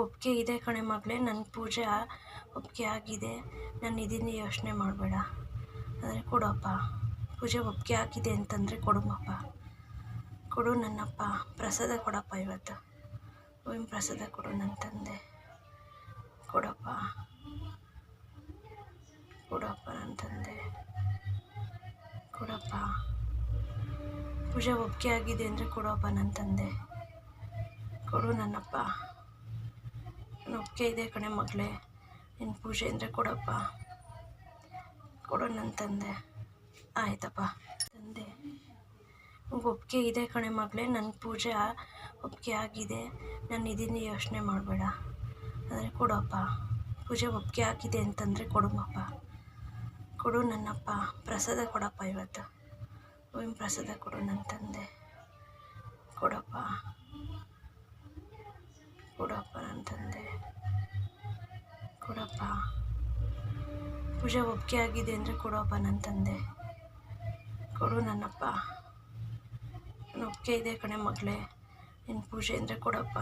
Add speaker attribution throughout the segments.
Speaker 1: ಒಪ್ಪಿಗೆ ಇದೆ ಕಣೆ ಮಗಳೇ, ನನ್ನ ಪೂಜೆ ಒಪ್ಪಿಗೆ ಆಗಿದೆ. ನಾನು ಇದನ್ನು ಯೋಚನೆ ಮಾಡಬೇಡ. ಅಂದರೆ ಕೊಡಪ್ಪ, ಪೂಜೆ ಒಪ್ಪಿಗೆ ಆಗಿದೆ ಅಂತಂದರೆ ಕೊಡುಮಪ್ಪ, ಕೊಡು ನನ್ನಪ್ಪ. ಪ್ರಸಾದ ಕೊಡಪ್ಪ, ಇವತ್ತು ಹೂವಿನ ಪ್ರಸಾದ ಕೊಡು ನನ್ನ ತಂದೆ. ಕೊಡಪ್ಪ, ಕೊಡಪ್ಪ ನನ್ನ ತಂದೆ, ಕೊಡಪ್ಪ. ಪೂಜೆ ಒಪ್ಪಿಗೆ ಆಗಿದೆ ಅಂದರೆ ಕೊಡಪ್ಪ ನನ್ನ ತಂದೆ, ಕೊಡು ನನ್ನಪ್ಪ. ನನ್ನ ಒಪ್ಪಿಗೆ ಇದೆ ಕಣೆ ಮಗಳೇ, ನಿನ್ನ ಪೂಜೆ ಅಂದರೆ ಕೊಡಪ್ಪ, ಕೊಡು ನನ್ನ ತಂದೆ. ಆಯ್ತಪ್ಪ ತಂದೆ, ಒಪ್ಪಿಗೆ ಇದೆ ಕಣೆ ಮಗಳೇ, ನನ್ನ ಪೂಜೆ ಒಪ್ಪಿಗೆ ಆಗಿದೆ. ನಾನು ಇದನ್ನು ಯೋಚನೆ ಮಾಡಬೇಡ. ಅಂದರೆ ಕೊಡಪ್ಪ, ಪೂಜೆ ಒಪ್ಪಿಗೆ ಆಗಿದೆ ಅಂತಂದರೆ ಕೊಡುಮಪ್ಪ, ಕೊಡು ನನ್ನಪ್ಪ. ಪ್ರಸಾದ ಕೊಡಪ್ಪ, ಇವತ್ತು ಹೂವಿನ ಪ್ರಸಾದ ಕೊಡು ನನ್ನ ತಂದೆ. ಕೊಡಪ್ಪ, ಕೊಡಪ್ಪ ನನ್ನ ತಂದೆ, ಕೊಡಪ್ಪ. ಪೂಜೆ ಒಪ್ಪಿಗೆ ಆಗಿದೆ ಅಂದರೆ ಕೊಡಪ್ಪ ನನ್ನ ತಂದೆ, ಕೊಡು ನನ್ನಪ್ಪ. ನನ್ನ ಒಪ್ಪಿಗೆ ಇದೆ ಕಣೆ ಮಗಳೇ, ನಿನ್ನ ಪೂಜೆ ಅಂದರೆ ಕೊಡಪ್ಪ,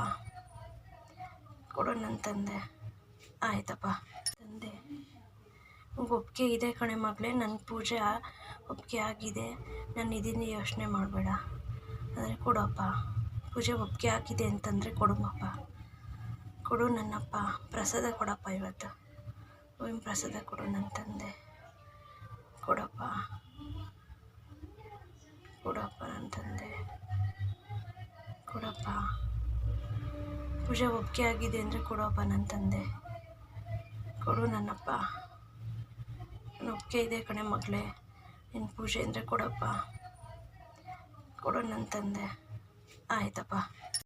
Speaker 1: ಕೊಡು ನನ್ನ ತಂದೆ. ಆಯ್ತಪ್ಪ ತಂದೆ, ಒಪ್ಪಿಗೆ ಇದೆ ಕಣೆ ಮಗಳೇ, ನನ್ನ ಪೂಜೆ ಒಪ್ಪಿಗೆ ಆಗಿದೆ. ನಾನು ಇದನ್ನು ಯೋಚನೆ ಮಾಡಬೇಡ. ಅಂದರೆ ಕೊಡಪ್ಪ, ಪೂಜೆ ಒಪ್ಪಿಗೆ ಆಗಿದೆ ಅಂತಂದರೆ ಕೊಡುಮಪ್ಪ, ಕೊಡು ನನ್ನಪ್ಪ. ಪ್ರಸಾದ ಕೊಡಪ್ಪ, ಇವತ್ತು ಹೂವಿನ ಪ್ರಸಾದ ಕೊಡು ನನ್ನ ತಂದೆ. ಕೊಡಪ್ಪ, ಕೊಡಪ್ಪ ನನ್ನ ತಂದೆ, ಕೊಡಪ್ಪ. ಪೂಜೆ ಒಪ್ಪಿಗೆ ಆಗಿದೆ ಅಂದರೆ ಕೊಡಪ್ಪ ನನ್ನ ತಂದೆ, ಕೊಡು ನನ್ನಪ್ಪ. ನನ್ನ ಒಪ್ಪಿಗೆ ಇದೆ ಕಣೆ ಮಗಳೇ, ನಿನ್ನ ಪೂಜೆ ಅಂದರೆ ಕೊಡಪ್ಪ, ಕೊಡು ನನ್ನ ತಂದೆ. ಆಯ್ತಪ್ಪ.